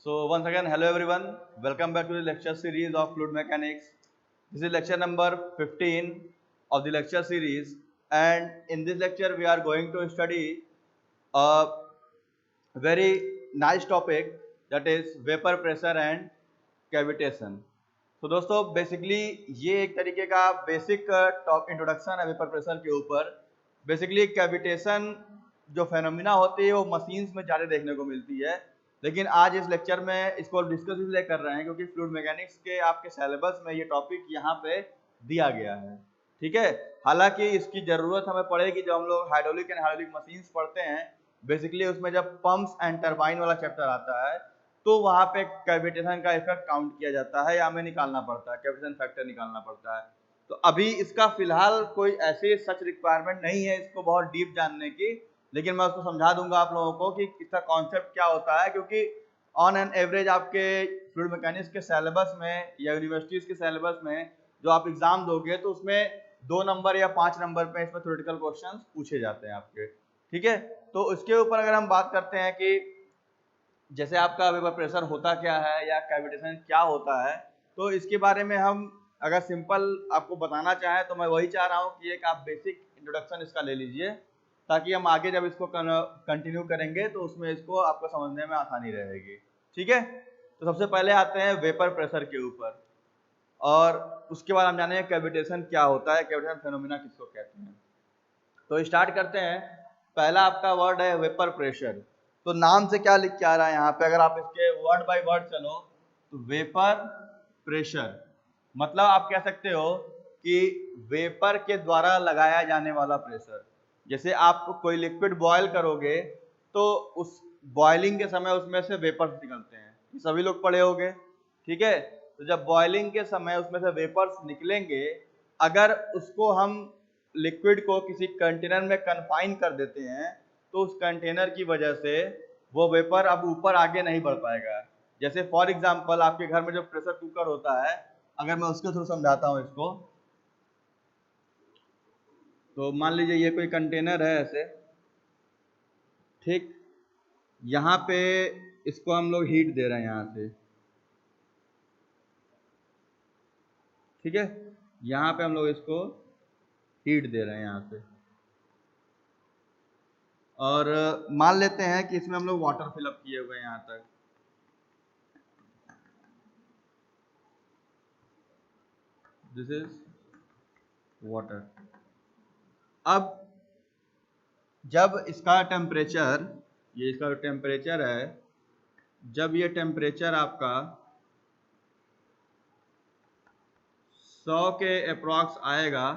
So once again, hello everyone. Welcome back to the lecture series of fluid mechanics. This is lecture number 15 of the lecture series, and in this lecture we are going to study a very nice topic, that is vapor pressure and cavitation. तो दोस्तों basically ये एक तरीके का basic top introduction है vapour pressure के ऊपर। Basically cavitation जो फेनोमिना होती है वो मशीन्स में ज़्यादा देखने को मिलती है, लेकिन आज इस लेक्चर में इसको डिस्कस इसलिए कर रहे हैं क्योंकि फ्लूइड मैकेनिक्स के आपके सिलेबस में ये टॉपिक यहाँ पे दिया गया है। ठीक है, हालांकि इसकी ज़रूरत हमें पड़ेगी जब हम लोग हाइड्रोलिक एंड हाइड्रोलिक मशीन्स पढ़ते हैं। बेसिकली उसमें जब पंप्स एंड टरबाइन वाला चैप्टर आता है तो वहां पे कैविटेशन का इफेक्ट काउंट किया जाता है या हमें निकालना पड़ता है, कैविटेशन फैक्टर निकालना पड़ता है। तो अभी इसका फिलहाल कोई ऐसी सच रिक्वायरमेंट नहीं है इसको बहुत डीप जानने की, लेकिन मैं उसको समझा दूंगा आप लोगों को कि इसका कॉन्सेप्ट क्या होता है, क्योंकि ऑन एन एवरेज आपके फ्लूइड मैकेनिक्स के सिलेबस में या यूनिवर्सिटीज के सिलेबस में जो आप एग्जाम दोगे तो उसमें 2 नंबर या 5 नंबर पे इसमें थ्योरेटिकल क्वेश्चंस पूछे जाते हैं आपके। ठीक है, तो इसके ऊपर अगर हम बात करते हैं कि जैसे आपका वेपर प्रेशर होता क्या है या कैविटेशन क्या होता है, तो इसके बारे में हम अगर सिंपल आपको बताना चाहें तो मैं वही चाह रहा हूँ कि एक आप बेसिक इंट्रोडक्शन इसका ले लीजिए, ताकि हम आगे जब इसको कंटिन्यू करेंगे तो उसमें इसको आपको समझने में आसानी रहेगी। ठीक है, तो सबसे पहले आते हैं वेपर प्रेशर के ऊपर, और उसके बाद हम जानेंगे कैविटेशन क्या होता है, कैविटेशन फेनोमेना किसको कहते हैं। तो स्टार्ट करते हैं। पहला आपका वर्ड है वेपर प्रेशर। तो नाम से क्या लिख के आ रहा है यहाँ पे, अगर आप इसके वर्ड बाय वर्ड चलो तो वेपर प्रेशर मतलब आप कह सकते हो कि वेपर के द्वारा लगाया जाने वाला प्रेशर। जैसे आप कोई लिक्विड बॉयल करोगे तो उस बॉइलिंग के समय उसमें से वेपर्स निकलते हैं, ये सभी लोग पढ़े होंगे। ठीक है, तो जब बॉइलिंग के समय उसमें से वेपर्स निकलेंगे, अगर उसको हम लिक्विड को किसी कंटेनर में कन्फाइन कर देते हैं तो उस कंटेनर की वजह से वो वेपर अब ऊपर आगे नहीं बढ़ पाएगा। जैसे फॉर एग्जांपल आपके घर में जो प्रेशर कुकर होता है, अगर मैं उसके थ्रू समझाता हूँ इसको, तो मान लीजिए ये कोई कंटेनर है ऐसे, ठीक, यहाँ पे इसको हम लोग हीट दे रहे हैं यहाँ से। ठीक है, यहाँ पे हम लोग इसको हीट दे रहे हैं यहाँ से, और मान लेते हैं कि इसमें हम लोग वाटर फिलअप किए हुए हैं यहाँ तक। This is water. अब जब इसका टेम्परेचर, ये इसका जो टेम्परेचर है, जब ये टेम्परेचर आपका 100 के अप्रॉक्स आएगा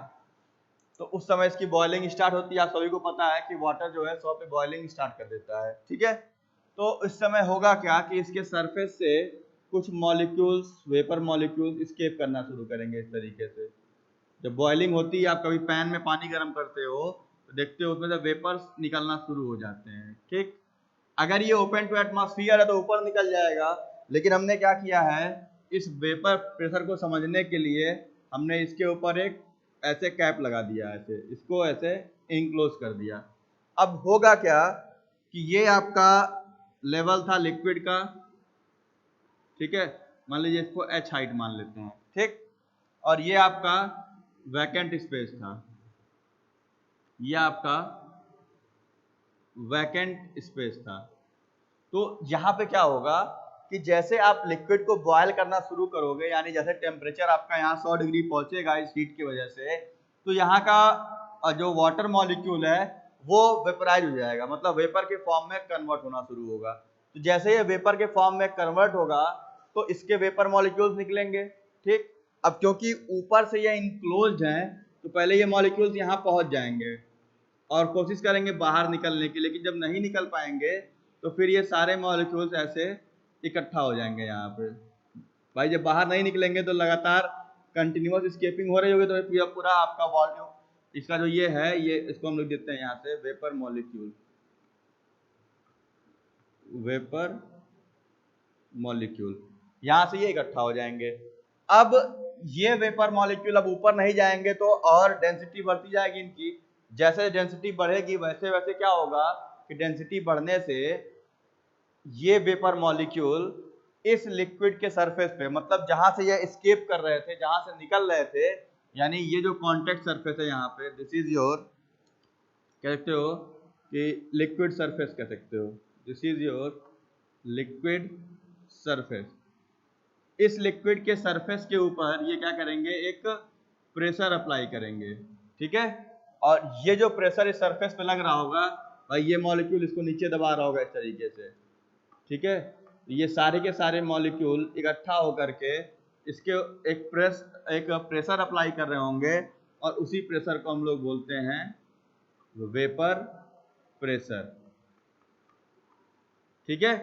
तो उस समय इसकी बॉइलिंग स्टार्ट होती है। आप सभी को पता है कि वाटर जो है 100 पे बॉइलिंग स्टार्ट कर देता है। ठीक है, तो इस समय होगा क्या कि इसके सरफेस से कुछ मॉलिक्यूल्स, वेपर मॉलिक्यूल्स स्केप करना शुरू करेंगे इस तरीके से। जब बॉइलिंग होती है, आप कभी पैन में पानी गर्म करते हो तो देखते हो उसमें से वेपर्स निकलना शुरू हो जाते हैं। ठीक, अगर ये ओपन टू एटमॉस्फेयर है तो ऊपर निकल जाएगा, लेकिन हमने क्या किया है, इस वेपर प्रेशर को समझने के लिए हमने इसके ऊपर एक ऐसे कैप लगा दिया, ऐसे इसको ऐसे इनक्लोज कर दिया। अब होगा क्या कि ये आपका लेवल था लिक्विड का, ठीक है, मान लीजिए इसको h हाइट मान लेते हैं, ठीक, और ये आपका वैकेंट स्पेस था, ये आपका वैकेंट स्पेस था। तो यहाँ पे क्या होगा कि जैसे आप लिक्विड को बॉयल करना शुरू करोगे, यानी जैसे टेम्परेचर आपका यहाँ 100 डिग्री पहुंचेगा इस हीट की वजह से, तो यहाँ का जो वाटर मॉलिक्यूल है वो वेपराइज हो जाएगा, मतलब वेपर के फॉर्म में कन्वर्ट होना शुरू होगा। तो जैसे ये वेपर के फॉर्म में कन्वर्ट होगा तो इसके वेपर मॉलिक्यूल्स निकलेंगे। ठीक, अब क्योंकि ऊपर से ये इनक्लोज्ड हैं तो पहले ये मॉलिक्यूल्स यहाँ पहुंच जाएंगे और कोशिश करेंगे बाहर निकलने की, लेकिन जब नहीं निकल पाएंगे तो फिर ये सारे मॉलिक्यूल्स ऐसे इकट्ठा हो जाएंगे यहाँ पे। भाई जब बाहर नहीं निकलेंगे तो लगातार कंटिन्यूअस स्केपिंग हो रही होगी, तो पूरा पूरा आपका वॉल्यूम, इसका जो ये है, ये इसको हम लोग देते हैं यहाँ से वेपर मॉलिक्यूल, वेपर मॉलिक्यूल, यहाँ से ये इकट्ठा हो जाएंगे। अब ये वेपर मॉलिक्यूल अब ऊपर नहीं जाएंगे तो और डेंसिटी बढ़ती जाएगी इनकी। जैसे डेंसिटी बढ़ेगी वैसे वैसे क्या होगा कि डेंसिटी बढ़ने से ये वेपर मॉलिक्यूल इस लिक्विड के सरफेस पे, मतलब जहां से ये एस्केप कर रहे थे, जहां से निकल रहे थे, यानी ये जो कॉन्टेक्ट सरफेस है यहाँ पे, दिस इज योर, कह सकते हो कि लिक्विड सरफेस कह सकते हो, this is your liquid surface. इस लिक्विड के सरफेस के ऊपर ये क्या करेंगे, एक प्रेशर अप्लाई करेंगे, ठीक है। और ये जो प्रेशर इस सरफेस पे लग रहा होगा भाई, ये मॉलिक्यूल इसको नीचे दबा रहा होगा इस तरीके से, ठीक है। ये सारे के सारे मॉलिक्यूल इकट्ठा होकर के इसके एक प्रेशर अप्लाई कर रहे होंगे, और उसी प्रेशर को हम लोग बोलते हैं वेपर प्रेशर, ठीक है।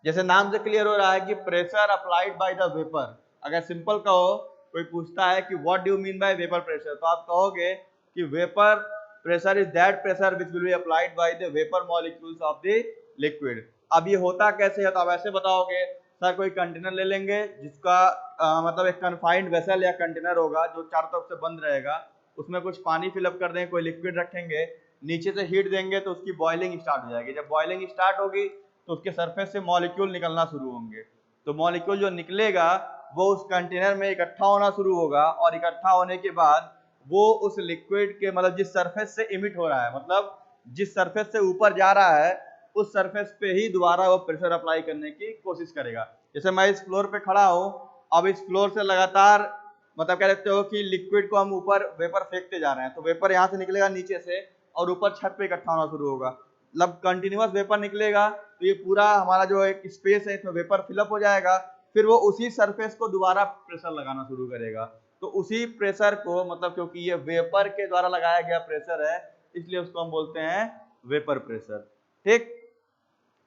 जैसे नाम से क्लियर हो रहा है कि pressure applied by the vapour. अगर सिंपल कहो, कोई पूछता है कि what do you mean by vapour pressure, तो आप कहोगे कि vapour pressure is that pressure which will be applied by the vapour molecules of the liquid. अब ये होता कैसे है, तो आप ऐसे बताओगे, सर कोई कंटेनर ले लेंगे जिसका मतलब एक कन्फाइंड वेसल या कंटेनर होगा जो चारों तरफ से बंद रहेगा, उसमें कुछ पानी फिलअप कर देंगे, कोई लिक्विड रखेंगे, नीचे से हीट देंगे तो उसकी बॉइलिंग स्टार्ट हो जाएगी। जब बॉइलिंग स्टार्ट होगी तो उसके सरफेस से मॉलिक्यूल निकलना शुरू होंगे, तो मॉलिक्यूल जो निकलेगा वो उस कंटेनर में इकट्ठा होना शुरू होगा, और इकट्ठा होने के बाद वो उस लिक्विड के, मतलब जिस सरफेस से इमिट हो रहा है, मतलब जिस सरफेस से ऊपर जा रहा है, उस सरफेस पे ही दोबारा वो प्रेशर अप्लाई करने की कोशिश करेगा। जैसे मैं इस फ्लोर पे खड़ा हूँ, अब इस फ्लोर से लगातार, मतलब कह सकते हो कि लिक्विड को हम ऊपर वेपर फेंकते जा रहे हैं, तो वेपर यहाँ से निकलेगा नीचे से और ऊपर छत पे इकट्ठा होना शुरू होगा, मतलब कंटिन्यूअस वेपर निकलेगा, तो ये पूरा हमारा जो एक स्पेस है इसमें वेपर फिलअप हो जाएगा, फिर वो उसी सरफेस को दोबारा प्रेशर लगाना शुरू करेगा। तो उसी प्रेशर को, मतलब क्योंकि ये वेपर के द्वारा लगाया गया प्रेशर है, इसलिए उसको हम बोलते हैं वेपर प्रेशर, ठीक।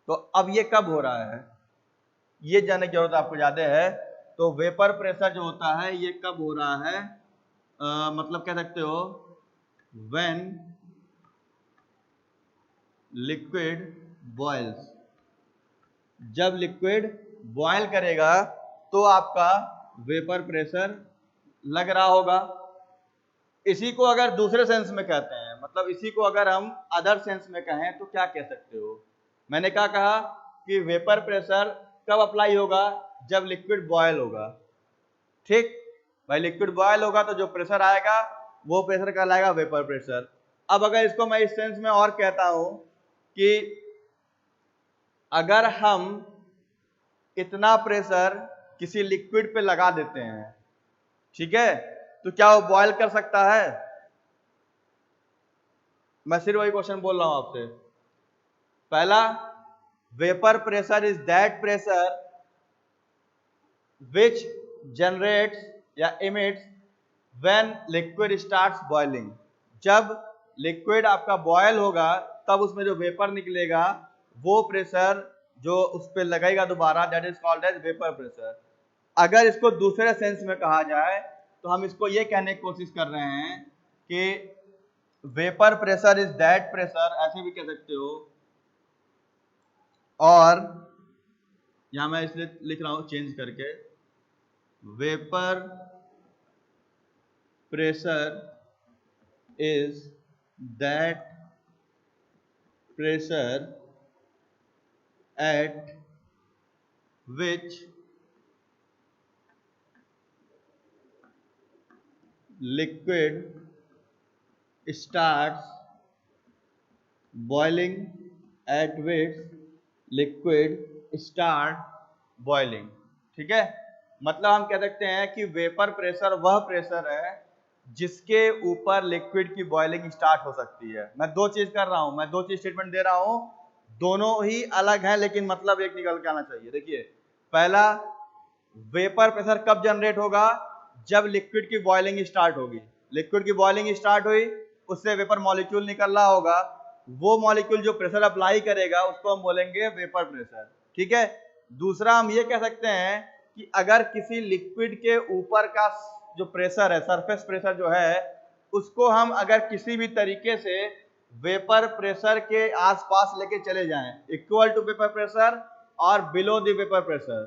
तो अब ये कब हो रहा है, ये जानने की जरूरत आपको ज्यादा है। तो वेपर प्रेशर जो होता है ये कब हो रहा है, मतलब कह सकते हो व्हेन लिक्विड बॉयल्स, जब लिक्विड बॉयल करेगा तो आपका वेपर प्रेशर लग रहा होगा। इसी को अगर दूसरे सेंस में कहते हैं, मतलब इसी को अगर हम अदर सेंस में कहें तो क्या कह सकते हो, मैंने क्या कहा कि वेपर प्रेशर कब अप्लाई होगा, जब लिक्विड बॉयल होगा, ठीक भाई। लिक्विड बॉयल होगा तो जो प्रेशर आएगा वो प्रेशर कहलाएगा वेपर प्रेशर। अब अगर इसको मैं इस सेंस में और कहता हूं कि अगर हम इतना प्रेशर किसी लिक्विड पे लगा देते हैं, ठीक है, तो क्या वो बॉयल कर सकता है? मैं सिर्फ वही क्वेश्चन बोल रहा हूं आपसे। पहला, vapour pressure is that pressure which generates या emits when liquid starts boiling. जब लिक्विड आपका बॉयल होगा तब उसमें जो वेपर निकलेगा वो प्रेशर जो उस पर लगेगा दोबारा, that is called as vapour pressure. अगर इसको दूसरे सेंस में कहा जाए तो हम इसको ये कहने की कोशिश कर रहे हैं कि vapour pressure is that pressure, ऐसे भी कह सकते हो, और यहां मैं इसलिए लिख रहा हूं चेंज करके, vapour pressure is that pressure at which liquid starts boiling, at which liquid start boiling, ठीक है। मतलब हम कह सकते हैं कि वेपर प्रेशर वह प्रेशर है जिसके ऊपर लिक्विड की बॉइलिंग स्टार्ट हो सकती है। मैं दो चीज कर रहा हूं, मैं दो चीज स्टेटमेंट दे रहा हूं, दोनों ही अलग हैं लेकिन मतलब एक निकल के आना चाहिए। देखिए, पहला, वेपर प्रेशर कब जनरेट होगा, जब लिक्विड की बॉइलिंग स्टार्ट होगी। लिक्विड की बॉइलिंग स्टार्ट हुई, उससे वेपर मॉलिक्यूल निकल रहा होगा, वो मॉलिक्यूल जो प्रेशर अप्लाई करेगा उसको हम बोलेंगे वेपर प्रेशर, ठीक है। दूसरा, हम ये कह सकते हैं कि अगर किसी लिक्विड के ऊपर का जो प्रेशर है, सरफेस प्रेशर जो है, उसको हम अगर किसी भी तरीके से वेपर प्रेशर के आसपास लेके चले जाएं, इक्वल टू वेपर प्रेशर और बिलो द वेपर प्रेशर,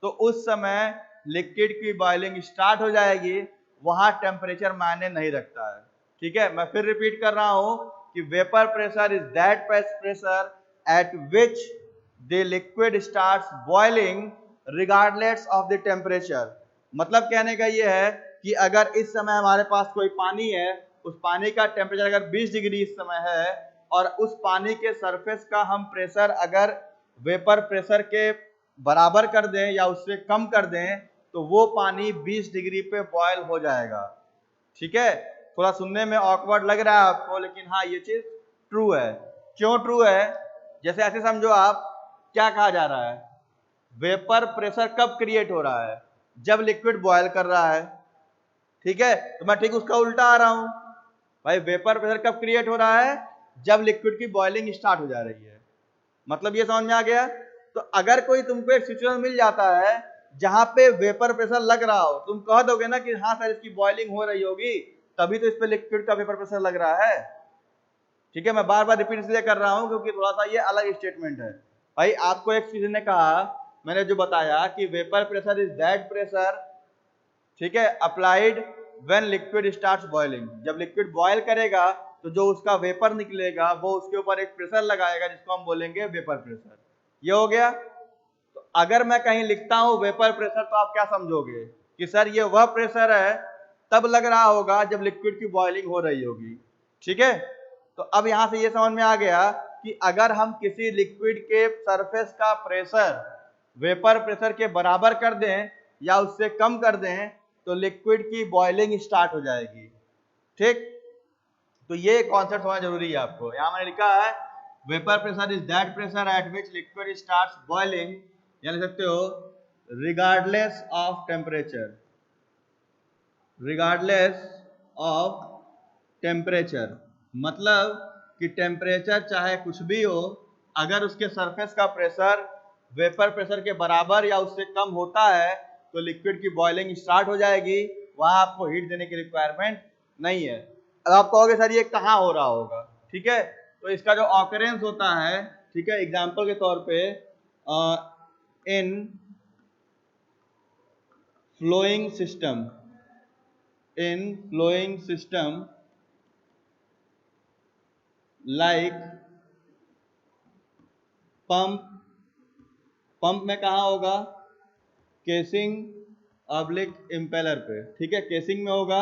तो उस समय लिक्विड की बॉइलिंग स्टार्ट हो जाएगी, वहां टेम्परेचर मायने नहीं रखता है, ठीक है। मैं फिर रिपीट कर रहा हूं कि vapour pressure is that pressure at which the liquid starts boiling regardless of the temperature. मतलब कहने का ये है कि अगर इस समय हमारे पास कोई पानी है, उस पानी का टेम्परेचर अगर 20 डिग्री इस समय है और उस पानी के सरफेस का हम प्रेशर अगर वेपर प्रेशर के बराबर कर दें या उससे कम कर दें तो वो पानी 20 डिग्री पे बॉयल हो जाएगा। ठीक है, थोड़ा सुनने में ऑकवर्ड लग रहा है आपको, लेकिन हाँ ये चीज ट्रू है। क्यों ट्रू है? जैसे ऐसे समझो आप, क्या कहा जा रहा है, वेपर प्रेशर कब क्रिएट हो रहा है? जब लिक्विड बॉयल कर रहा है। ठीक है, तो मैं ठीक उसका उल्टा आ रहा हूं भाई, वेपर प्रेशर कब क्रिएट हो रहा है? जब लिक्विड की बॉइलिंग स्टार्ट हो जा रही है। मतलब ये समझ में आ गया? तो अगर कोई तुमको एक सिचुएशन मिल जाता है जहां पे वेपर प्रेशर लग रहा हो, तुम कह दोगे ना कि हाँ सर इसकी बॉइलिंग हो रही होगी तभी तो इस पे लिक्विड का वेपर प्रेशर लग रहा है। ठीक है, मैं बार बार रिपीट इसलिए कर रहा हूं क्योंकि थोड़ा सा ये अलग स्टेटमेंट है। भाई आपको एक चीज ने कहा, मैंने जो बताया कि vapour pressure is that pressure, ठीक है, applied when liquid starts boiling. जब लिक्विड बॉयल करेगा तो जो उसका वेपर निकलेगा वो उसके ऊपर एक प्रेशर लगाएगा जिसको हम बोलेंगे वेपर प्रेशर। ये हो गया। तो अगर मैं कहीं लिखता हूं वेपर प्रेशर तो आप क्या समझोगे कि सर ये वह प्रेशर है तब लग रहा होगा जब लिक्विड की बॉइलिंग हो रही होगी। ठीक है, तो अब यहां से ये समझ में आ गया कि अगर हम किसी लिक्विड के सरफेस का प्रेशर वेपर प्रेशर के बराबर कर दें या उससे कम कर दें तो लिक्विड की बॉइलिंग स्टार्ट हो जाएगी। ठीक, तो ये कॉन्सेप्ट होना जरूरी है आपको। यहां मैंने लिखा है vapour pressure is that pressure at which liquid starts boiling, या लिख सकते हो regardless of temperature, regardless of temperature. मतलब कि टेम्परेचर चाहे कुछ भी हो, अगर उसके सरफेस का प्रेशर वेपर प्रेशर के बराबर या उससे कम होता है तो लिक्विड की बॉइलिंग स्टार्ट हो जाएगी, वहां आपको हीट देने की रिक्वायरमेंट नहीं है। अब आप कहोगे सर ये कहाँ हो रहा होगा? ठीक है, तो इसका जो ऑकरेंस होता है, ठीक है, एग्जांपल के तौर पे in flowing system, in flowing system like pump, pump में कहा होगा? केसिंग ऑब्लिक इम्पेलर पे। ठीक है, केसिंग में होगा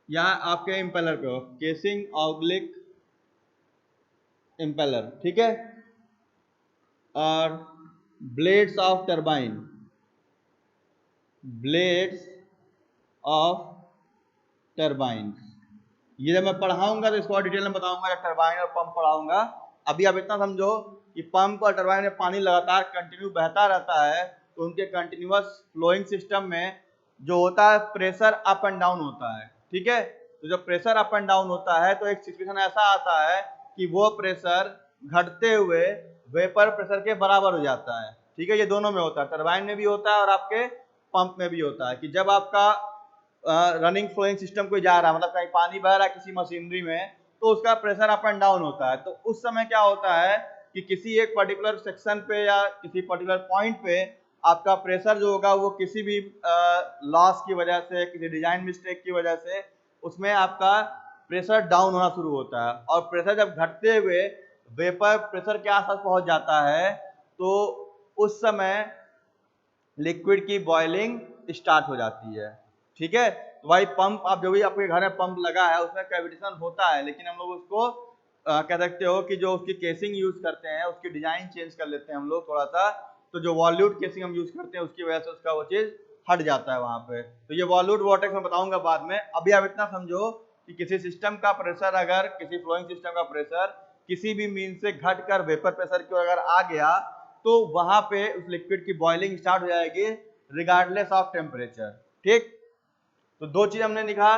या आपके इम्पेलर पे हो, केसिंग ऑब्लिक इम्पेलर। ठीक है, और blades of turbine, blades of turbine. ये जब मैं पढ़ाऊंगा तो इसको और डिटेल में बताऊंगा जब टरबाइन और पंप पढ़ाऊंगा। अभी आप इतना समझो कि पंप और टरबाइन में पानी लगातार कंटिन्यू बहता रहता है तो उनके कंटिन्यूअस फ्लोइंग सिस्टम में जो होता है प्रेशर अप एंड डाउन होता है। ठीक है, तो जब प्रेशर अप एंड डाउन होता है तो एक सिचुएशन ऐसा आता है कि वो प्रेशर घटते हुए वेपर प्रेशर के बराबर हो जाता है। ठीक है, ये दोनों में होता है, टरबाइन में भी होता है और आपके पंप में भी होता है कि जब आपका रनिंग फ्लोइंग सिस्टम कोई जा रहा है, मतलब कहीं पानी बह रहा है किसी मशीनरी में, तो उसका प्रेशर अप एंड डाउन होता है। तो उस समय क्या होता है कि किसी एक पर्टिकुलर सेक्शन पे या किसी पर्टिकुलर पॉइंट पे आपका प्रेशर जो होगा वो किसी भी लॉस की वजह से, किसी डिजाइन मिस्टेक की वजह से उसमें आपका प्रेशर डाउन होना शुरू होता है। और प्रेशर जब घटते हुए वेपर प्रेशर के आसपास पहुंच जाता है तो उस समय लिक्विड की बॉइलिंग स्टार्ट हो जाती है। ठीक है, तो भाई पंप, आप जो भी आपके घर में पंप लगा है उसमें कैविटेशन होता है, लेकिन हम लोग उसको कह सकते हो कि जो उसकी केसिंग यूज करते हैं उसकी डिजाइन चेंज कर लेते हैं हम लोग थोड़ा सा, तो जो वॉल्यूट केसिंग हम यूज करते हैं उसकी वजह से उसका वो चीज हट जाता है वहां पे। तो ये वॉल्यूट वॉर्टेक्स में बताऊंगा बाद में। अभी आप इतना समझो कि किसी सिस्टम का प्रेशर, अगर किसी फ्लोइंग सिस्टम का प्रेशर किसी भी मीन से घटकर वेपर प्रेशर की ओर अगर आ गया तो वहां पे उस लिक्विड की बॉइलिंग स्टार्ट हो जाएगी रिगार्डलेस ऑफ टेम्परेचर। ठीक, तो दो चीज हमने लिखा।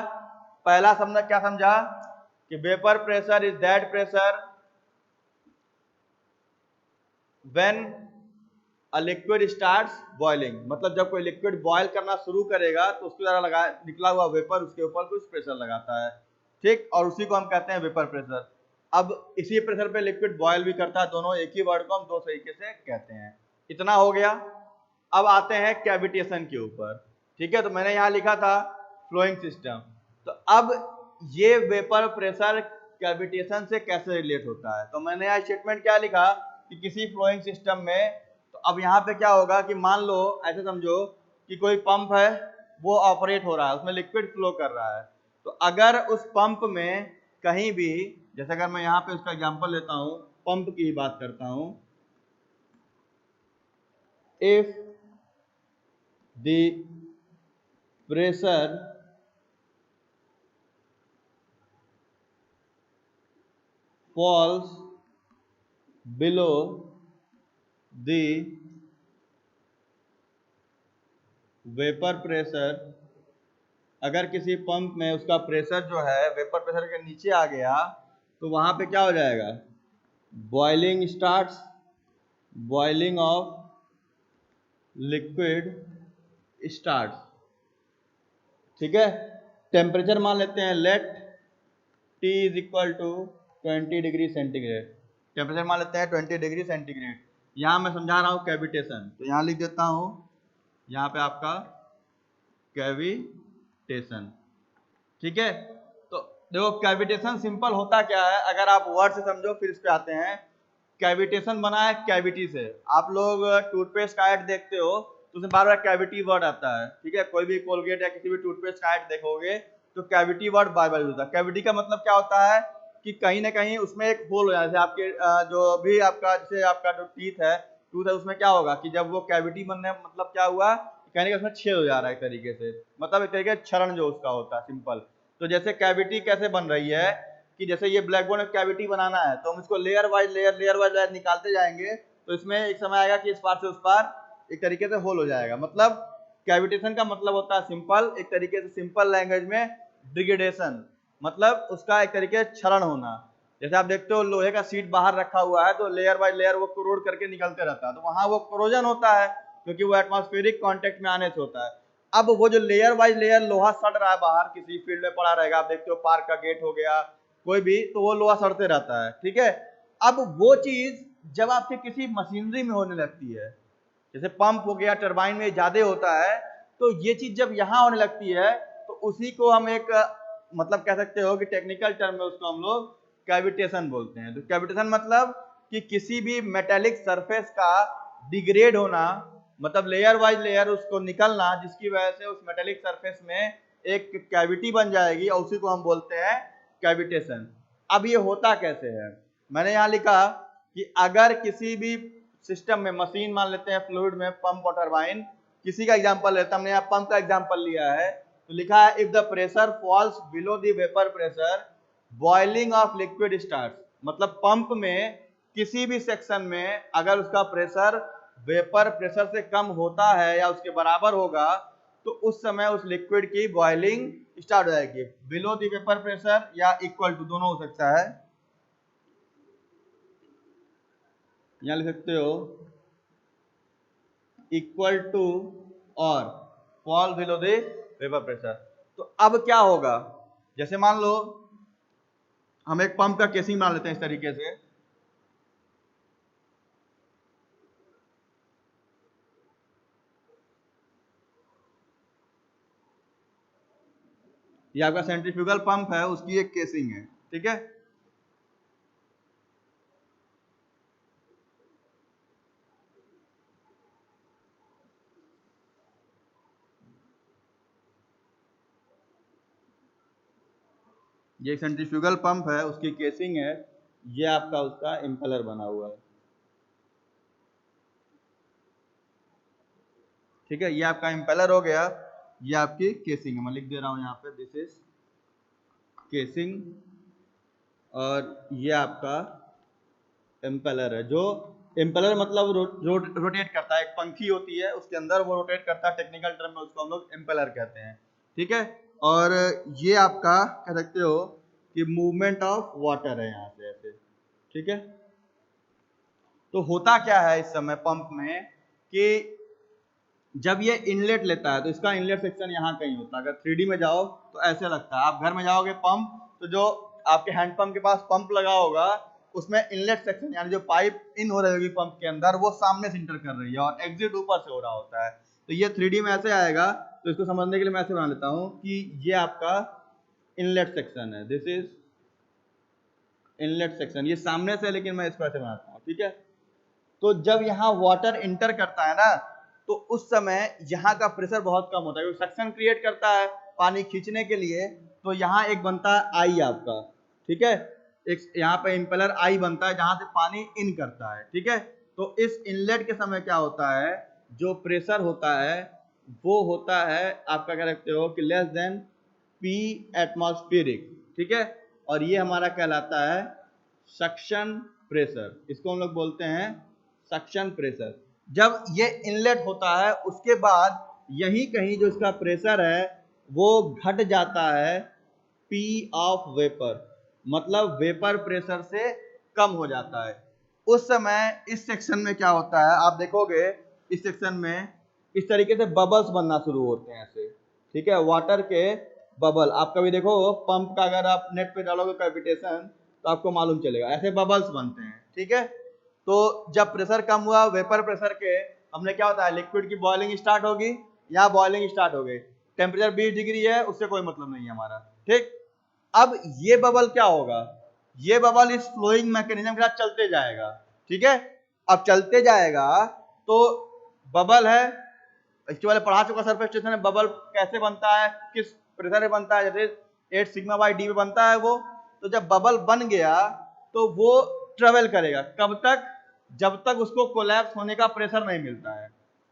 पहला समझा, क्या समझा कि vapour pressure is that pressure when a liquid starts boiling. मतलब जब कोई लिक्विड बॉयल करना शुरू करेगा तो उसके द्वारा लगा निकला हुआ वेपर उसके ऊपर कुछ प्रेशर लगाता है। ठीक, और उसी को हम कहते हैं वेपर प्रेशर। अब इसी प्रेशर पे लिक्विड बॉयल भी करता है, दोनों एक ही वर्ड को हम दो तरीके से कहते हैं। इतना हो गया। अब आते हैं कैविटेशन के ऊपर। ठीक है, तो मैंने यहां लिखा था फ्लोइंग सिस्टम। तो अब ये वेपर प्रेशर कैविटेशन से कैसे रिलेट होता है, तो मैंने यहां स्टेटमेंट क्या लिखा कि किसी फ्लोइंग सिस्टम में तो अब यहाँ पे क्या होगा कि मान लो ऐसे समझो कि कोई पंप है, वो ऑपरेट हो रहा है, उसमें लिक्विड फ्लो कर रहा है। तो अगर उस पंप में कहीं भी, जैसे अगर मैं यहाँ पे उसका एग्जांपल लेता हूँ, पंप की बात करता हूँ, if the pressure falls below the vapour pressure, अगर किसी पंप में उसका प्रेशर जो है वेपर प्रेशर के नीचे आ गया तो वहां पे क्या हो जाएगा, boiling starts, boiling of liquid starts. ठीक है, टेम्परेचर मान लेते हैं let T is equal to 20 degree centigrade, temperature मान लेते हैं 20 डिग्री सेंटीग्रेड। यहाँ मैं समझा रहा हूँ कैविटेशन, तो यहाँ लिख देता हूँ, यहाँ पे आपका कैविटेशन। ठीक है, तो देखो कैविटेशन सिंपल होता क्या है, अगर आप वर्ड से समझो फिर इस पे आते हैं। कैविटेशन बना है कैविटी से, आप लोग टूथपेस्ट का ऐड देखते हो तो उसमें बार बार कैविटी वर्ड आता है। ठीक है, कोई भी कोलगेट या किसी भी टूथपेस्ट का ऐड देखोगे तो कैविटी वर्ड बार बार यूज होता है। कैविटी का मतलब क्या होता है कि कहीं ना कहीं उसमें एक होल हो जाए, जैसे आपके जो भी आपका, जैसे आपका जो टीथ है, टूथ है, उसमें क्या होगा कि जब वो कैविटी बनने मतलब क्या हुआ, कहने का उसमें छेद हो जा रहा है एक तरीके से, मतलब एक तरीके से क्षरण जो उसका होता है सिंपल। तो जैसे कैविटी कैसे बन रही है कि जैसे ये ब्लैक बोर्ड में कैविटी बनाना है तो हम इसको लेयर वाइज लेयर निकालते जाएंगे, तो इसमें एक समय आएगा कि इस पार से उस पार एक तरीके से होल हो जाएगा। मतलब कैविटेशन का मतलब होता है सिंपल, एक तरीके से सिंपल लैंग्वेज में डिग्रेडेशन, मतलब उसका एक तरीके से क्षरण होना। जैसे आप देखते हो लोहे का सीट बाहर रखा हुआ है तो लेयर बाय लेयर वो कोरोड करके निकलते रहता है, तो वहां वो कोरोजन होता है क्योंकि वो एटमॉस्फेरिक कांटेक्ट में आने से होता है। अब वो जो लेयर बाय लेयर लोहा सड़ रहा है बाहर, किसी फील्ड में पड़ा रहेगा, आप देखते हो पार्क का गेट हो गया कोई भी, तो वो लोहा सड़ते रहता है। ठीक है, अब वो चीज जब आपके किसी मशीनरी में होने लगती है, जैसे पंप हो गया, टरबाइन में ज्यादा होता है, तो ये चीज जब यहाँ होने लगती है तो उसी को हम एक मतलब कह सकते हो कि टेक्निकल टर्म में उसको हम लोग कैविटेशन बोलते हैं। तो कैविटेशन मतलब कि किसी भी मेटेलिक सरफेस का डिग्रेड होना, मतलब लेयर वाइज लेयर उसको निकलना, जिसकी वजह से उस मेटेलिक सरफेस में एक कैविटी बन जाएगी और उसी को हम बोलते हैं कैविटेशन। अब ये होता कैसे है, मैंने यहाँ लिखा कि अगर किसी भी सिस्टम में, मशीन मान लेते हैं, फ्लूइड में, पंप और टरबाइन, किसी का एग्जांपल लेते हैं, हमने यहाँ पंप का एग्जांपल लिया है, तो लिखा है if the pressure falls below the vapour pressure boiling of liquid starts. मतलब पंप में किसी भी सेक्शन में अगर उसका प्रेशर वेपर प्रेशर से कम होता है या उसके बराबर होगा तो उस समय उस लिक्विड की बॉइलिंग स्टार्ट हो जाएगी। बिलो द वेपर प्रेशर या इक्वल टू, दोनों हो सकता है, यहां लिख सकते हो इक्वल टू और fall below the vapour pressure. तो अब क्या होगा, जैसे मान लो हम एक पंप का केसिंग मान लेते हैं इस तरीके से, ये आपका सेंट्रीफ्यूगल पंप है, उसकी एक केसिंग है। ठीक है, ये सेंट्रीफ्यूगल पंप है, उसकी केसिंग है, ये आपका उसका इम्पेलर बना हुआ है। ठीक है, ये आपका इम्पेलर हो गया, ये आपकी केसिंग है, मैं लिख दे रहा हूं यहाँ पे, दिस इज केसिंग, और ये आपका इम्पेलर है। जो इम्पेलर मतलब रोटेट करता है, एक पंखी होती है उसके अंदर वो रोटेट करता है, टेक्निकल टर्म में उसको हम लोग इम्पेलर कहते हैं। ठीक है, और ये आपका कह सकते हो कि मूवमेंट ऑफ वाटर है यहाँ से ऐसे। ठीक है, तो होता क्या है इस समय पंप में कि जब ये इनलेट लेता है तो इसका इनलेट सेक्शन यहाँ कहीं होता है। अगर 3D में जाओ तो ऐसे लगता है, आप घर में जाओगे पंप, तो जो आपके हैंडपंप के पास पंप लगा होगा उसमें इनलेट सेक्शन यानी जो पाइप इन हो रही होगी पंप के अंदर, वो सामने से इंटर कर रही है और एग्जिट ऊपर से हो रहा होता है। तो ये 3D में ऐसे आएगा, तो इसको समझने के लिए मैं ऐसे बना लेता हूँ कि ये आपका इनलेट सेक्शन है, दिस इज इनलेट सेक्शन, ये सामने से, लेकिन मैं इसको ऐसे बनाता हूँ। ठीक है, तो जब यहाँ वाटर इंटर करता है ना, तो उस समय यहाँ का प्रेशर बहुत कम होता है, क्योंकि सक्शन क्रिएट करता है पानी खींचने के लिए। तो यहाँ एक बनता है आई आपका, ठीक है, एक यहाँ पे इंपेलर आई बनता है जहां से पानी इन करता है, ठीक है। तो इस इनलेट के समय क्या होता है, जो प्रेशर होता है वो होता है आपका, क्या रखते हो कि लेस देन पी एटमॉस्फेरिक, ठीक है। और ये हमारा कहलाता है सक्शन प्रेशर, इसको हम लोग बोलते हैं सक्शन प्रेशर। जब ये इनलेट होता है उसके बाद यही कहीं जो इसका प्रेशर है वो घट जाता है पी ऑफ वेपर, मतलब वेपर प्रेशर से कम हो जाता है। उस समय इस सेक्शन में क्या होता है, आप देखोगे इस सेक्शन में इस तरीके से बबल्स बनना शुरू होते हैं ऐसे, ठीक है, वाटर के बबल। आप कभी देखो पंप का, अगर आप नेट पे डालोगे कैविटेशन तो आपको मालूम चलेगा, ऐसे बबल्स बनते हैं, ठीक है। तो जब प्रेशर कम हुआ वेपर प्रेशर के, हमने क्या होता है, लिक्विड की बॉइलिंग स्टार्ट होगी, यहाँ बॉइलिंग स्टार्ट हो गई, टेम्परेचर 20 डिग्री है, उससे कोई मतलब नहीं है हमारा, ठीक। अब ये बबल क्या होगा, ये बबल इस फ्लोइंग मैकेनिज्म के साथ चलते जाएगा, ठीक है। अब चलते जाएगा तो बबल है, इसके वाले पढ़ा चुका सरफेस टेंशन में, बबल कैसे बनता है, किस प्रेशर में बनता है, जैसे 8 सिग्मा बाई डी में बनता है वो। तो जब बबल बन गया तो वो ट्रेवल करेगा, कब तक, जब तक उसको कोलैप्स होने का प्रेशर नहीं मिलता है।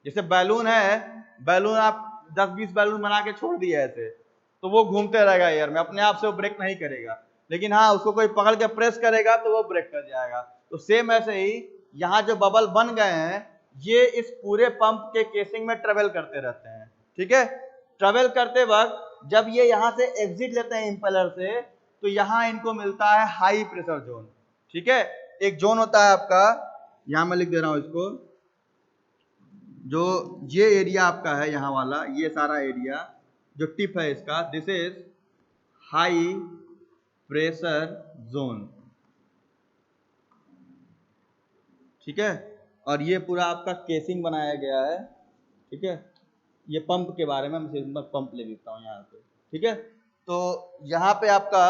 जैसे बैलून है, बैलून आप 10-20 बैलून बना के छोड़ दिए ऐसे, तो वो घूमते रहेगा एयर में, अपने आप से वो ब्रेक नहीं करेगा। लेकिन हाँ, उसको कोई पकड़ के प्रेस करेगा तो वो ब्रेक कर जाएगा। तो सेम ऐसे ही यहाँ जो बबल बन गए हैं ये इस पूरे पंप के केसिंग में ट्रेवल करते रहते हैं, ठीक है। ट्रेवल करते वक्त जब ये यहाँ से एग्जिट लेते हैं इंपेलर से, तो यहाँ इनको मिलता है हाई प्रेशर जोन, ठीक है। एक जोन होता है आपका, यहाँ मैं लिख दे रहा हूँ इसको, जो ये एरिया आपका है यहाँ वाला, ये सारा एरिया जो टिप है इसका, this is high pressure zone, ठीक है। और ये पूरा आपका केसिंग बनाया गया है, ठीक है। ये पंप के बारे में मैं पंप ले लेता हूँ यहाँ पे, ठीक है। तो यहाँ पे आपका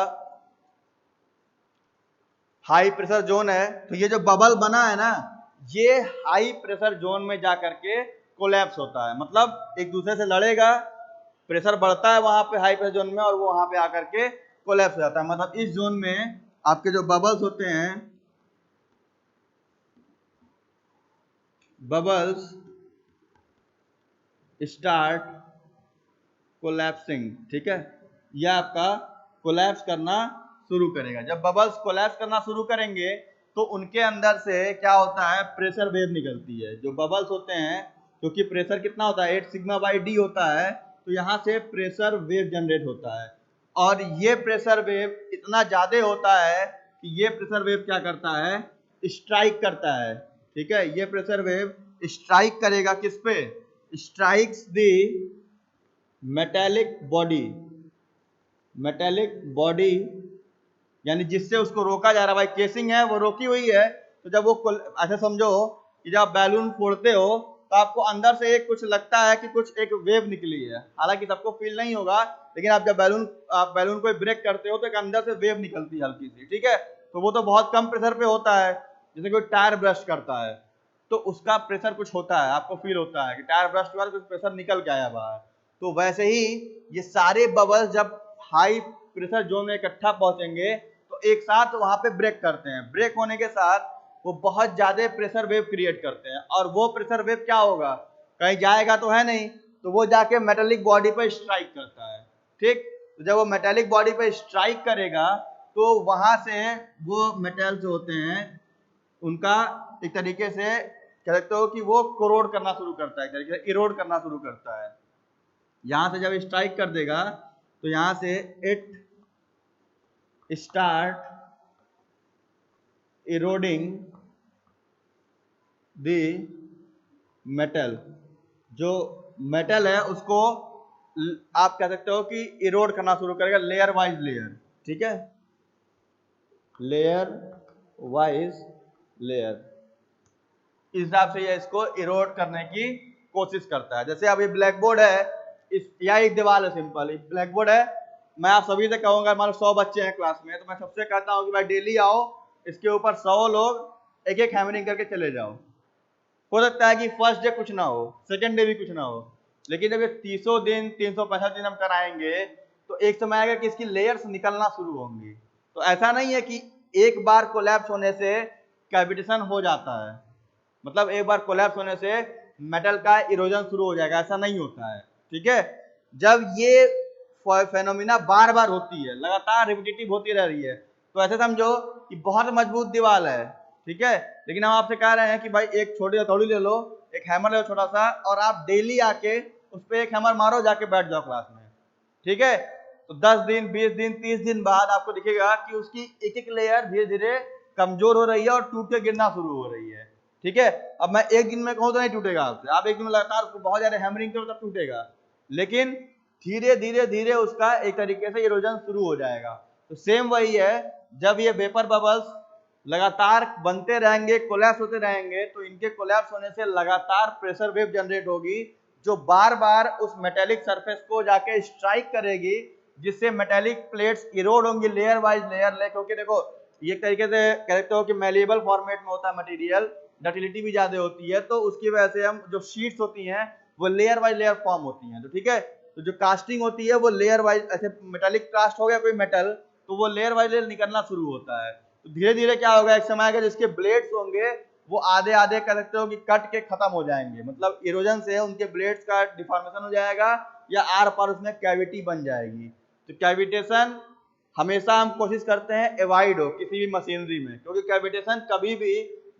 हाई प्रेशर जोन है, तो ये जो बबल बना है ना, ये हाई प्रेशर जोन में जा करके कोलैप्स होता है, मतलब एक दूसरे से लड़ेगा, प्रेशर बढ़ता है वहां पे हाई प्रेशर जोन में, और वो वहां पे आकर के कोलैप्स हो जाता है। मतलब इस जोन में आपके जो बबल्स होते हैं, बबल्स स्टार्ट कोलैप्सिंग, ठीक है। यह आपका कोलैप्स करना शुरू करेगा। जब बबल्स कोलैप्स करना शुरू करेंगे तो उनके अंदर से क्या होता है, प्रेशर वेव निकलती है। जो बबल्स होते हैं, क्योंकि प्रेशर कितना होता है, 8 सिग्मा बाई डी होता है, तो यहाँ से प्रेशर वेव जनरेट होता है। और ये प्रेशर वेव इतना ज्यादा होता है कि ये प्रेशर वेव क्या करता है, स्ट्राइक करता है, ठीक है। ये प्रेशर वेव स्ट्राइक करेगा किस पे, स्ट्राइक्स दी मेटेलिक बॉडी, मेटेलिक बॉडी, यानी जिससे उसको रोका जा रहा है। भाई केसिंग है वो रोकी हुई है, तो जब वो ऐसे समझो कि जब आप बैलून फोड़ते हो तो आपको अंदर से एक कुछ लगता है कि कुछ एक वेव निकली है, हालांकि सबको फील नहीं होगा, लेकिन आप जब बैलून को ब्रेक करते हो तो एक अंदर से वेव निकलती है हल्की सी, ठीक है। तो वो तो बहुत कम प्रेशर पे होता है, जैसे कोई टायर ब्रश करता है तो उसका प्रेशर कुछ होता है, आपको फील होता है कि टायर ब्रश के बाद कुछ प्रेशर निकल के आया बाहर। तो वैसे ही ये सारे बबल्स जब हाई प्रेशर जोन में इकट्ठा पहुंचेंगे तो एक साथ वहां पे ब्रेक करते हैं। ब्रेक होने के साथ वो बहुत ज्यादा प्रेशर वेव क्रिएट करते हैं, और वो प्रेशर वेव क्या होगा, कहीं जाएगा तो है नहीं, तो वो जाके मेटेलिक बॉडी पर स्ट्राइक करता है, ठीक। तो जब वो मेटेलिक बॉडी पर स्ट्राइक करेगा तो वहां से वो मेटल जो होते हैं उनका एक तरीके से कह सकते हो कि वो कोरोड करना शुरू करता है, एक तरीके से इरोड करना शुरू करता है। यहां से जब स्ट्राइक कर देगा तो यहां से it start eroding the metal, जो मेटल है उसको आप कह सकते हो कि इरोड करना शुरू करेगा, लेयर वाइज लेयर, ठीक है, लेयर वाइज लेयर। इस हिसाब से ये इसको इरोड करने की कोशिश करता है। जैसे अब ये ब्लैक बोर्ड है, इस या एक दीवार है, सिंपल ब्लैक बोर्ड है। मैं आप सभी से कहूंगा, मान लो 100 बच्चे हैं क्लास में, तो मैं सबसे कहता हूँ कि भाई डेली आओ, इसके ऊपर 100 लोग एक एक हैमरिंग करके चले जाओ, हो सकता है कि फर्स्ट डे कुछ ना हो, सेकेंड डे भी कुछ ना हो, लेकिन जब ये 300 दिन 365 दिन हम कराएंगे तो एक समय आएगा कि इसकी लेयर्स निकलना शुरू होंगी। तो ऐसा नहीं है कि एक बार कोलैप्स होने से कैविटेशन हो जाता है, मतलब एक बार कोलैप्स होने से मेटल का इरोजन शुरू हो जाएगा, ऐसा नहीं होता है। ठीक है, जब ये फेनोमिना बार बार होती है, लगातार रिपीटेटिव होती रह रही है, तो ऐसे समझो कि बहुत मजबूत दीवार है। ठीक है, लेकिन हम आपसे कह रहे हैं कि भाई एक छोटी हथौड़ी ले लो, एक हैमर ले लो छोटा सा, और आप डेली आके उस पर एक हैमर मारो, जाके बैठ जाओ क्लास में। ठीक है, तो 10 दिन 20 दिन 30 दिन बाद आपको दिखेगा कि उसकी एक एक लेयर धीरे धीरे कमजोर हो रही है और टूट के गिरना शुरू हो रही है। ठीक है, अब मैं एक दिन में कहूँ तो नहीं टूटेगा आपसे, आप एक दिन में लगातार उसको बहुत ज्यादा हैमरिंग करो तब टूटेगा, लेकिन धीरे धीरे धीरे उसका एक तरीके से इरोजन शुरू हो जाएगा। तो सेम वही है, जब ये वेपर बबल्स लगातार बनते रहेंगे, कोलैप्स होते रहेंगे, तो इनके कोलैप्स होने से लगातार प्रेशर वेव जनरेट होगी, जो बार बार उस मेटेलिक सरफेस को जाके स्ट्राइक करेगी, जिससे मेटेलिक प्लेट्स इरोड होंगी लेयर वाइज लेयर, क्योंकि देखो ये तरीके से कहते हो कि मैलिएबल फॉर्मेट में होता है मटेरियल, डक्टिलिटी भी ज्यादा होती है, तो उसकी वजह से हम जो शीट्स होती हैं वो लेयर बाय लेयर फॉर्म होती हैं। तो ठीक है, तो जो कास्टिंग होती है वो लेयर वाइज, ऐसे मेटेलिक कास्ट हो गया कोई मेटल, तो वो लेयर बाय लेयर निकलना शुरू होता है। तो धीरे धीरे क्या होगा, एक समय आएगा जिसके ब्लेड्स होंगे वो आधे आधे कह सकते हो कि कट के खत्म हो जाएंगे, मतलब इरोजन से उनके ब्लेड्स का डिफॉर्मेशन हो जाएगा, या आर पार उसमें कैविटी बन जाएगी। तो कैविटेशन हमेशा हम कोशिश करते हैं एवॉइड हो किसी भी मशीनरी में, क्योंकि कैविटेशन कभी भी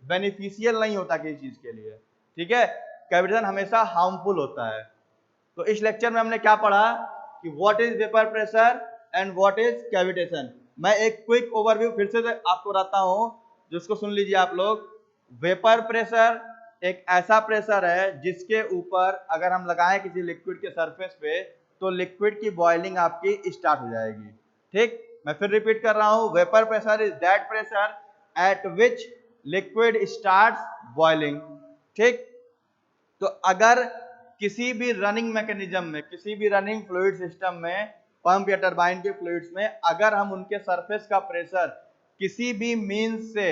बेनिफिशियल नहीं होता किसी चीज के लिए। ठीक है, कैविटेशन हमेशा हार्मफुल होता है। तो इस लेक्चर में हमने क्या पढ़ा कि what is vapour pressure and what is cavitation. मैं एक क्विक ओवरव्यू फिर से आपको बताता हूं, जिसको सुन लीजिए आप लोग। वेपर प्रेशर एक ऐसा प्रेशर है जिसके ऊपर अगर हम लगाएं किसी लिक्विड के सरफेस पे, तो लिक्विड की बॉइलिंग आपकी स्टार्ट हो जाएगी। ठीक, मैं फिर रिपीट कर रहा हूं, vapour pressure is that pressure at which liquid starts boiling. ठीक, तो अगर किसी भी रनिंग मैकेनिज्म में, किसी भी रनिंग फ्लूइड सिस्टम में, पंप या टरबाइन के फ्लूइड्स में, अगर हम उनके सरफेस का प्रेशर किसी भी मींस से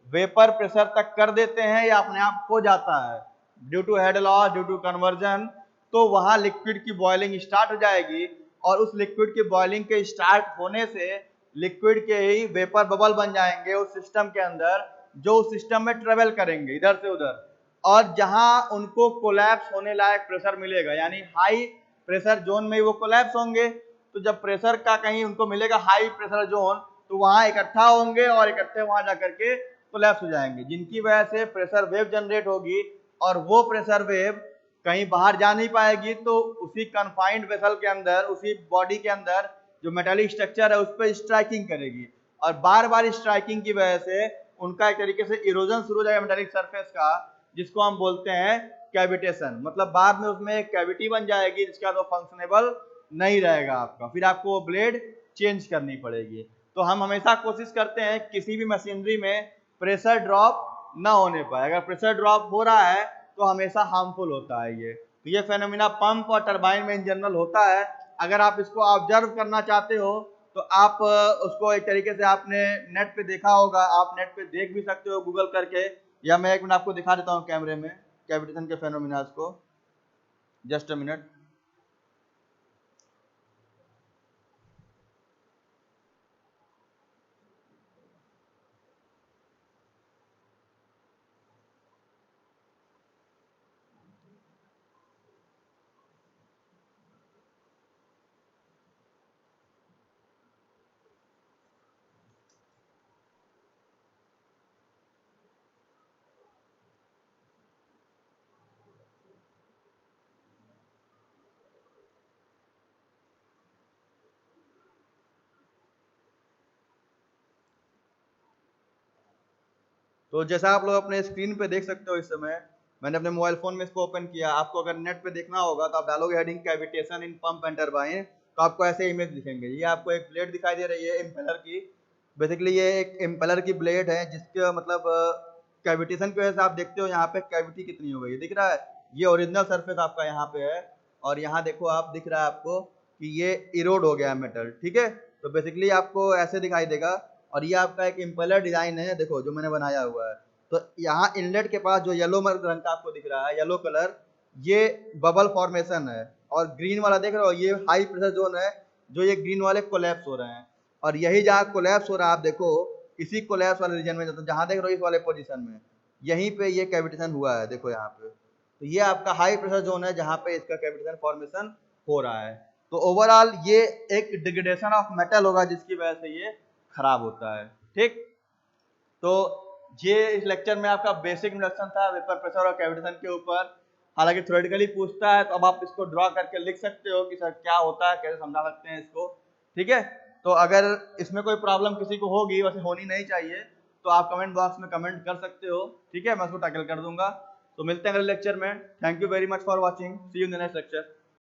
वेपर प्रेशर तक कर देते हैं या अपने आप हो जाता है due to head loss, due to conversion, तो वहां लिक्विड की बॉइलिंग स्टार्ट हो जाएगी, और उस लिक्विड की बॉइलिंग के स्टार्ट होने से लिक्विड के ही वेपर बबल बन जाएंगे उस सिस्टम के अंदर, जो उस सिस्टम में ट्रेवल करेंगे इधर से उधर, और जहां उनको कोलैप्स होने लायक प्रेशर मिलेगा, यानी हाई प्रेशर जोन में ही वो कोलैप्स होंगे। तो जब प्रेशर का कहीं उनको मिलेगा हाई प्रेशर जोन, तो वहां इकट्ठा होंगे और इकट्ठे वहां जाकर के कोलैप्स हो जाएंगे, जिनकी वजह से प्रेशर वेव जनरेट होगी, और वो प्रेशर वेव कहीं बाहर जा नहीं पाएगी, तो उसी कन्फाइंड वेसल के अंदर, उसी बॉडी के अंदर जो मेटालिक स्ट्रक्चर है उस पर स्ट्राइकिंग करेगी, और बार बार स्ट्राइकिंग की वजह से उनका एक तरीके से इरोजन शुरू हो जाएगा मेटालिक सरफेस का, जिसको हम बोलते हैं कैविटेशन। मतलब बाद में उसमें एक कैविटी बन जाएगी जिसका तो फंक्शनेबल नहीं रहेगा आपका, फिर आपको वो ब्लेड चेंज करनी पड़ेगी। तो हम हमेशा कोशिश करते हैं किसी भी मशीनरी में प्रेशर ड्रॉप ना होने पाए, अगर प्रेशर ड्रॉप हो रहा है तो हमेशा हार्मफुल होता है ये। तो ये फेनोमिना पंप और टरबाइन में इन जनरल होता है। अगर आप इसको ऑब्जर्व करना चाहते हो तो आप उसको एक तरीके से आपने नेट पे देखा होगा, आप नेट पे देख भी सकते हो गूगल करके, या मैं एक मिनट आपको दिखा देता हूँ कैमरे में कैविटेशन के फेनोमिनास को, जस्ट अ मिनट। तो जैसा आप लोग अपने स्क्रीन पे देख सकते हो इस समय, मैंने अपने मोबाइल फोन में इसको ओपन किया। आपको अगर नेट पे देखना होगा तो आप डालोगे heading cavitation in pump and turbine, तो आपको ऐसे इमेज दिखेंगे। ये आपको एक ब्लेड दिखाई दे रही है इम्पेलर की, बेसिकली ये एक इम्पेलर की ब्लेड है, जिसके मतलब कैविटेशन की वजह से आप देखते हो यहाँ पे कैविटी कितनी हो गई, दिख रहा है। ये ओरिजिनल सरफेस आपका यहाँ पे है, और यहाँ देखो आप, दिख रहा है आपको कि ये इरोड हो गया है मेटल। ठीक है, तो बेसिकली आपको ऐसे दिखाई देगा, और ये आपका एक इम्पेलर डिजाइन है, देखो जो मैंने बनाया हुआ है। तो यहाँ इनलेट के पास जो येलो रंग का आपको दिख रहा है, येलो कलर, ये बबल फॉर्मेशन है। और ग्रीन वाला देख रहे हो, ये हाई प्रेशर जोन है, जो ये ग्रीन वाले कोलैप्स हो रहे हैं। और यही जहाँ कोलैप्स हो रहा है, आप देखो इसी कोलैप्स वाले रीजन में, जहाँ देख रहे हो इस वाले पोजीशन में, यहीं पे ये कैविटेशन हुआ है, देखो यहाँ पे। तो ये आपका हाई प्रेशर जोन है जहाँ पे इसका कैविटेशन फॉर्मेशन हो रहा है। तो ओवरऑल ये एक डिग्रेडेशन ऑफ मेटल होगा जिसकी वजह से ये खराब होता है। ठीक, तो ये इस लेक्चर में आपका बेसिक इंट्रोडक्शन था वेपर प्रेशर और कैविटेशन के ऊपर। हालांकि थ्योरेटिकली पूछता है तो अब आप इसको ड्रॉ करके लिख सकते हो कि सर क्या होता है, कैसे समझा सकते हैं इसको। ठीक है, तो अगर इसमें कोई प्रॉब्लम किसी को होगी, वैसे होनी नहीं चाहिए, तो आप कमेंट बॉक्स में कमेंट कर सकते हो। ठीक है, मैं उसको टैकल कर दूंगा। तो मिलते हैं अगले लेक्चर में। Thank you very much for watching, see you in the next lecture.